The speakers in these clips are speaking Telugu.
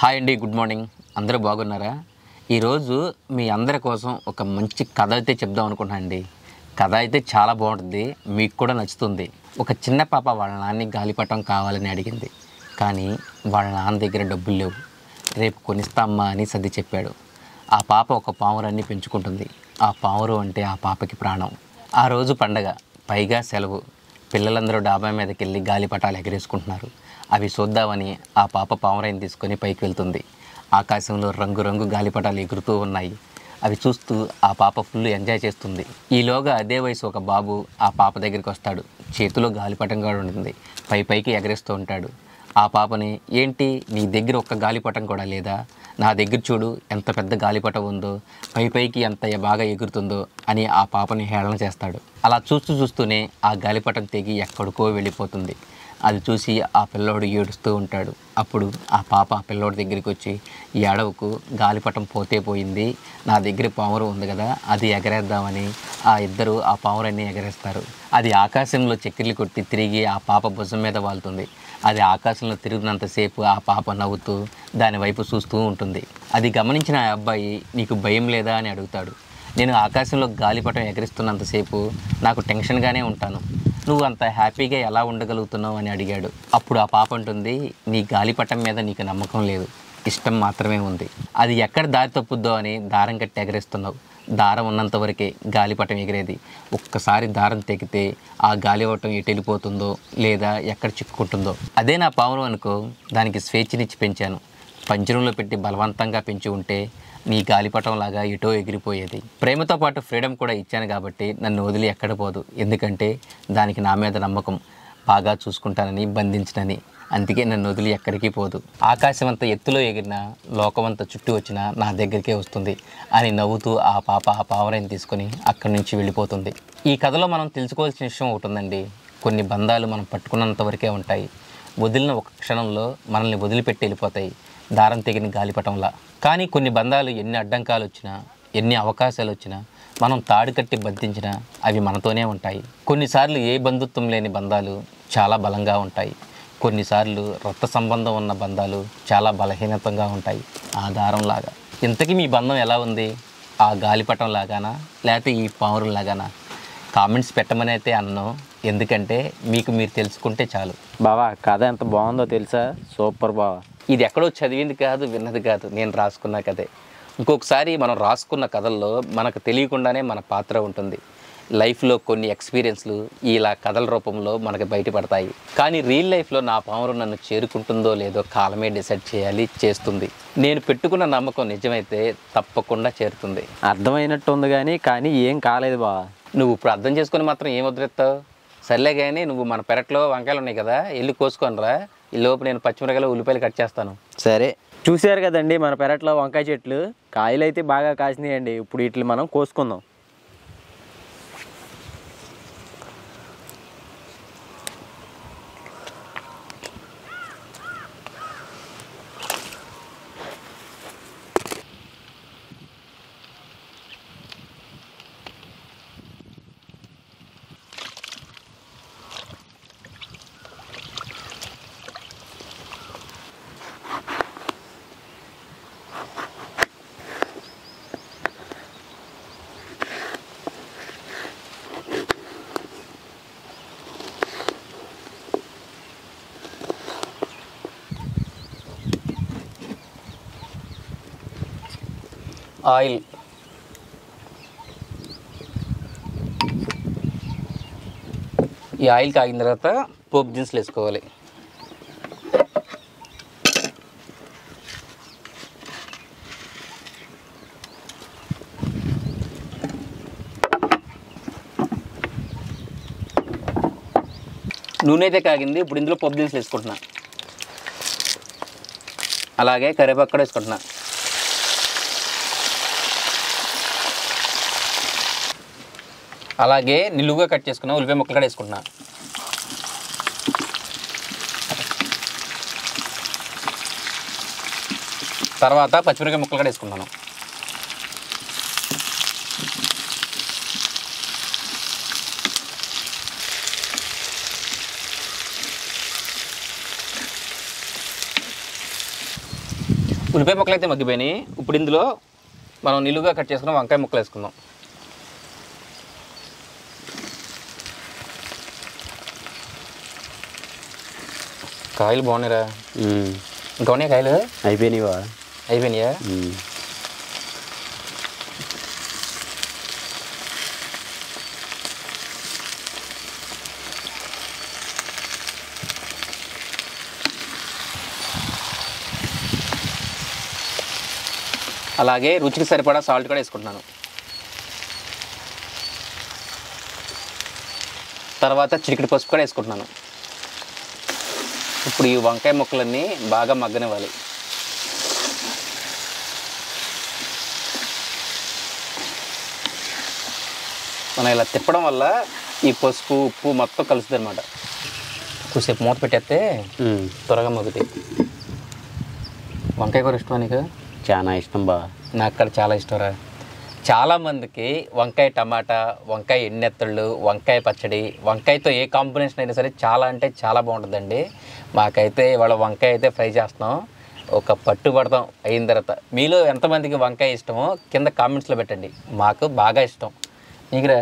హాయ్ అండి, గుడ్ మార్నింగ్. అందరూ బాగున్నారా? ఈరోజు మీ అందరి కోసం ఒక మంచి కథ అయితే చెప్దాం అనుకుంటున్నాను అండి. కథ అయితే చాలా బాగుంటుంది, మీకు కూడా నచ్చుతుంది. ఒక చిన్న పాప వాళ్ళ నాన్నని గాలిపటం కావాలని అడిగింది. కానీ వాళ్ళ నాన్న దగ్గర డబ్బులు లేవు. రేపు కొనిస్తామ్మా అని సర్ది చెప్పాడు. ఆ పాప ఒక పావురాన్ని పెంచుకుంటుంది. ఆ పావురు అంటే ఆ పాపకి ప్రాణం. ఆ రోజు పండగ, పైగా సెలవు. పిల్లలందరూ డాబా మీదకి వెళ్ళి గాలిపటాలు ఎగరేసుకుంటున్నారు. అవి చూద్దామని ఆ పాప పావురాన్ని తీసుకొని పైకి వెళ్తుంది. ఆకాశంలో రంగురంగు గాలిపటాలు ఎగురుతూ ఉన్నాయి. అవి చూస్తూ ఆ పాప ఫుల్ ఎంజాయ్ చేస్తుంది. ఈలోగా అదే వయసు ఒక బాబు ఆ పాప దగ్గరికి వస్తాడు. చేతిలో గాలిపటం కూడా ఉంటుంది. పైకి ఎగరేస్తూ ఉంటాడు. ఆ పాపని, ఏంటి నీ దగ్గర ఒక్క గాలిపటం కూడా లేదా? నా దగ్గర చూడు ఎంత పెద్ద గాలిపటం ఉందో, పైకి ఎంత బాగా ఎగురుతుందో అని ఆ పాపని హేళన చేస్తాడు. అలా చూస్తూనే ఆ గాలిపటం తెగి ఎక్కడికో వెళ్ళిపోతుంది. అది చూసి ఆ పిల్లోడు ఏడుస్తూ ఉంటాడు. అప్పుడు ఆ పాప ఆ పిల్లోడి దగ్గరికి వచ్చి, ఏడవకు, గాలిపటం పోతే పోయింది, నా దగ్గర పావురం ఉంది కదా, అది ఎగరేద్దామని ఆ ఇద్దరు ఆ పావురాన్ని ఎగరేస్తారు. అది ఆకాశంలో చక్కెర్లు కొట్టి తిరిగి ఆ పాప భుజం మీద వాలుతుంది. అది ఆకాశంలో తిరిగినంతసేపు ఆ పాప నవ్వుతూ దాని వైపు చూస్తూ ఉంటుంది. అది గమనించిన ఆ అబ్బాయి, నీకు భయం లేదా అని అడుగుతాడు. నేను ఆకాశంలో గాలిపటం ఎగరిస్తున్నంతసేపు నాకు టెన్షన్గానే ఉంటాను, నువ్వు అంత హ్యాపీగా ఎలా ఉండగలుగుతున్నావు అని అడిగాడు. అప్పుడు ఆ పాప అంటుంది, నీ గాలిపటం మీద నీకు నమ్మకం లేదు, ఇష్టం మాత్రమే ఉంది. అది ఎక్కడ దారి తప్పుద్దో అని దారం కట్టి ఎగరేస్తున్నావు. దారం ఉన్నంత వరకే గాలిపటం ఎగిరేది. ఒక్కసారి దారం తెగితే ఆ గాలిపటం ఎటు వెళ్ళిపోతుందో లేదా ఎక్కడ చిక్కుకుంటుందో. అదే నా పావురం అనుకో, దానికి స్వేచ్ఛనిచ్చి పెంచాను. పంజరంలో పెట్టి బలవంతంగా పెంచి ఉంటే నీ గాలిపటం లాగా ఎటో ఎగిరిపోయేది. ప్రేమతో పాటు ఫ్రీడమ్ కూడా ఇచ్చాను కాబట్టి నన్ను వదిలి ఎక్కడ పోదు. ఎందుకంటే దానికి నా మీద నమ్మకం, బాగా చూసుకుంటానని, బంధించనని. అందుకే నన్ను వదిలి ఎక్కడికి పోదు. ఆకాశం అంత ఎత్తులో ఎగిరినా, లోకమంతా చుట్టూ వచ్చినా నా దగ్గరికే వస్తుంది అని నవ్వుతూ ఆ పాప ఆ పావురాన్ని తీసుకొని అక్కడి నుంచి వెళ్ళిపోతుంది. ఈ కథలో మనం తెలుసుకోవాల్సిన విషయం ఒకటి ఉందండి. కొన్ని బంధాలు మనం పట్టుకున్నంత వరకే ఉంటాయి. వదిలిన ఒక క్షణంలో మనల్ని వదిలిపెట్టి వెళ్ళిపోతాయి, దారం తెగిన గాలిపటంలా. కానీ కొన్ని బంధాలు ఎన్ని అడ్డంకాలు వచ్చినా, ఎన్ని అవకాశాలు వచ్చినా, మనం తాడు కట్టి బంధించినా అవి మనతోనే ఉంటాయి. కొన్నిసార్లు ఏ బంధుత్వం లేని బంధాలు చాలా బలంగా ఉంటాయి. కొన్నిసార్లు రక్త సంబంధం ఉన్న బంధాలు చాలా బలహీనతంగా ఉంటాయి, ఆ దారంలాగా. ఇంతకీ మీ బంధం ఎలా ఉంది? ఆ గాలిపటం లాగానా, లేకపోతే ఈ పావురం లాగానా? కామెంట్స్ పెట్టమని అయితే అన్నాను, ఎందుకంటే మీకు మీరు తెలుసుకుంటే చాలు. బావా, కథ ఎంత బాగుందో తెలుసా? సూపర్ బావా. ఇది ఎక్కడో చదివింది కాదు, విన్నది కాదు, నేను రాసుకున్న కథే. ఇంకొకసారి మనం రాసుకున్న కథల్లో మనకు తెలియకుండానే మన పాత్ర ఉంటుంది. లైఫ్లో కొన్ని ఎక్స్పీరియన్స్లు ఇలా కథల రూపంలో మనకు బయటపడతాయి. కానీ రియల్ లైఫ్లో నా పావురం నన్ను చేరుకుంటుందో లేదో కాలమే డిసైడ్ చేస్తుంది. నేను పెట్టుకున్న నమ్మకం నిజమైతే తప్పకుండా చేరుతుంది. అర్థమైనట్టు ఉంది కానీ ఏం కాలేదు బావా. నువ్వు ఇప్పుడు అర్థం చేసుకొని మాత్రం ఏం వదిలేస్తావు? సర్లే కానీ నువ్వు మన పెరట్లో వంకాయలు ఉన్నాయి కదా, వెళ్ళి కోసుకొని రా. ఈ లోపు నేను పచ్చిమిరకాయలు, ఉల్లిపాయలు కట్ చేస్తాను. సరే. చూశారు కదండి మన పెరట్లో వంకాయ చెట్లు. కాయలు అయితే బాగా కాసినాయండి. ఇప్పుడు వీటిని మనం కోసుకుందాం. ఆయిల్, ఈ ఆయిల్ కాగిన తర్వాత పోపు దినుసులు వేసుకోవాలి. నూనె అయితే కాగింది. ఇప్పుడు ఇందులో పోపు దినుసులు వేసుకుంటున్నా. అలాగే కరివేపాకు కూడా వేసుకుంటున్నా. అలాగే నిలువుగా కట్ చేసుకున్నా ఉల్లిపాయ ముక్కలు కూడా వేసుకుంటున్నా. తర్వాత పచ్చిమిరపకాయ ముక్కలు కూడా వేసుకుంటాను. ఉల్లిపాయ ముక్కలు అయితే మగ్గిపోయినాయి. ఇప్పుడు ఇందులో మనం నిలువుగా కట్ చేసుకున్న వంకాయ ముక్కలు వేసుకుందాం. కాయలు బాగున్నాయిరా. ఇంకా ఉన్నాయి కాయలు? అయిపోయినాయివా? అయిపోయినాయా? అలాగే రుచికి సరిపడా సాల్ట్ కూడా వేసుకుంటున్నాను. తర్వాత చిటికెడు పసుపు కూడా వేసుకుంటున్నాను. ఇప్పుడు ఈ వంకాయ ముక్కలన్నీ బాగా మగ్గనివ్వాలి. మనం ఇలా తిప్పడం వల్ల ఈ పసుపు ఉప్పు మొత్తం కలుస్తుంది అనమాట. కొద్దిసేపు మూత పెట్టేస్తే త్వరగా మగ్గుతాయి. వంకాయ కూర ఇష్టమా నీకు? చాలా ఇష్టం బా. నాకు కూడా చాలా ఇష్టంరా. చాలామందికి వంకాయ టమాటా, వంకాయ ఎన్నెత్తళ్ళు, వంకాయ పచ్చడి, వంకాయతో ఏ కాంబినేషన్ అయినా సరే చాలా అంటే చాలా బాగుంటుందండి. మాకైతే ఇవాళ వంకాయ అయితే ఫ్రై చేస్తాం. ఒక పట్టు పడతాం అయిన తర్వాత. మీలో ఎంతమందికి వంకాయ ఇష్టమో కింద కామెంట్స్లో పెట్టండి. మాకు బాగా ఇష్టం. నీకురా?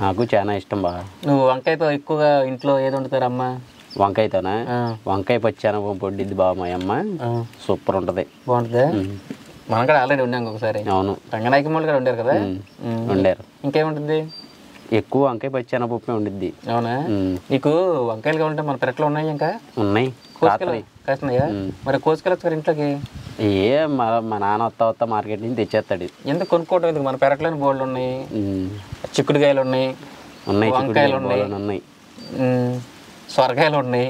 నాకు చాలా ఇష్టం బా. నువ్వు వంకాయతో ఎక్కువగా ఇంట్లో ఏది వండుతారు అమ్మ? వంకాయతోనా? వంకాయ పచ్చానపం పొడిద్ది బా మా అమ్మ. సూపర్ ఉంటుంది. బాగుంటుందా? మనం కూడా ఆల్రెడీ ఉండాం ఒకసారి. అవును, రంగనాయకమ్మ కూడా ఉండారు కదా. వండారు. ఇంకేముంటుంది? ఎక్కువ వంకాయ పచ్చానపప్పే ఉండిద్ది. అవునా? నీకు వంకాయలు కావాలంటే మన పెరట్లో ఉన్నాయి. ఇంకా ఉన్నాయి. కాస్తున్నాయా? మరి కోసుకెళ్ళచ్చు కదా ఇంట్లోకి. ఏ మా నాన్న వస్తా మార్కెట్ నుంచి తెచ్చేస్తాడు. ఎందుకు కొనుక్కోవడం? ఎందుకు? మన పెరట్లోని బోళ్ళు ఉన్నాయి, చిక్కుడుకాయలు ఉన్నాయి, వంకాయలు ఉన్నాయి, సొరకాయలు ఉన్నాయి.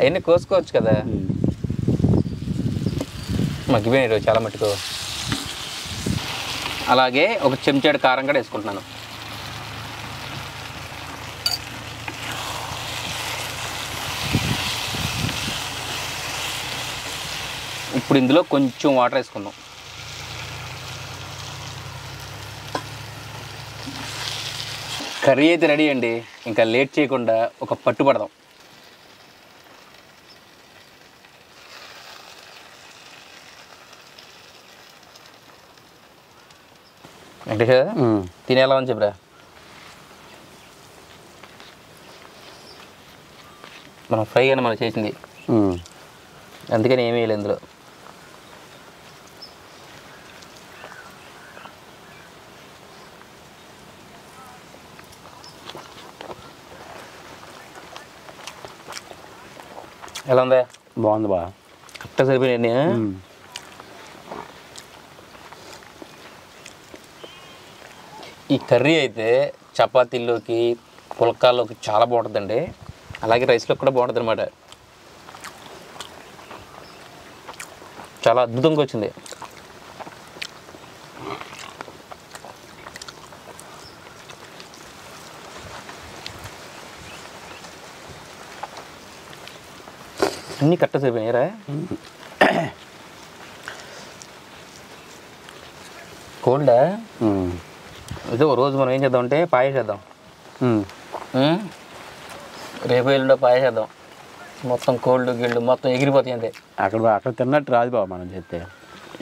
అవన్నీ కోసుకోవచ్చు కదా. మగ్గిపోయినాయి ఈరోజు చాలా మట్టుకు. అలాగే ఒక చెంచాడు కారం కూడా వేసుకుంటున్నాను. ఇప్పుడు ఇందులో కొంచెం వాటర్ వేసుకుందాం. కర్రీ అయితే రెడీ అండి. ఇంకా లేట్ చేయకుండా ఒక పట్టు పడదాం. వెంకటేష్ తినేలా అని చెప్పరా. మనం ఫ్రై అని మనం చేసింది, అందుకని ఏమీ వేయలేదు ఇందులో. ఎలా ఉందా? బాగుంది బా. కరెక్ట్గా సరిపోయినాయి. ఈ కర్రీ అయితే చపాతీల్లోకి, పుల్కాల్లోకి చాలా బాగుంటుందండి. అలాగే రైస్లోకి కూడా బాగుంటుంది అనమాట. చాలా అద్భుతంగా వచ్చింది. అన్నీ కరెక్ట్గా సరిపోయినాయిరా. కోల్డా? ఇదే ఓ రోజు మనం ఏం చేద్దామంటే పాయ చేద్దాం. రేపు ఎల్లుండో పాయ చేద్దాం. మొత్తం కోల్డ్ గిల్డ్ మొత్తం ఎగిరిపోతాయి అంతే. అక్కడ తిన్నట్టు రాదు బాబు మనం చేస్తే.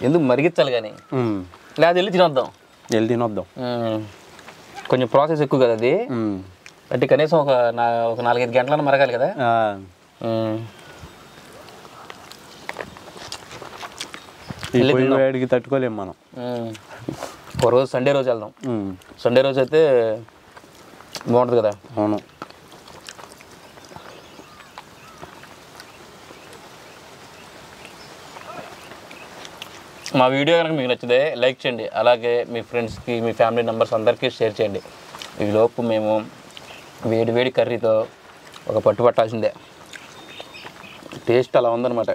ఎందుకు మరిగించాలి కానీ, లేదా వెళ్ళి తినొద్దాం. వెళ్ళి తినొద్దాం. కొంచెం ప్రాసెస్ ఎక్కువ కదా అది. అంటే కనీసం ఒక 4-5 గంటలను మరగాలి కదా. వేడికి తట్టుకోలేము మనం. ఒక రోజు సండే రోజు వెళ్దాం. సండే రోజు అయితే బాగుంటుంది కదా. అవును. మా వీడియో కనుక మీకు నచ్చితే లైక్ చేయండి. అలాగే మీ ఫ్రెండ్స్కి, మీ ఫ్యామిలీ మెంబర్స్ అందరికీ షేర్ చేయండి. ఈలోపు మేము వేడి వేడి కర్రీతో ఒక పట్టు పట్టాల్సిందే. టేస్ట్ అలా ఉందన్నమాట.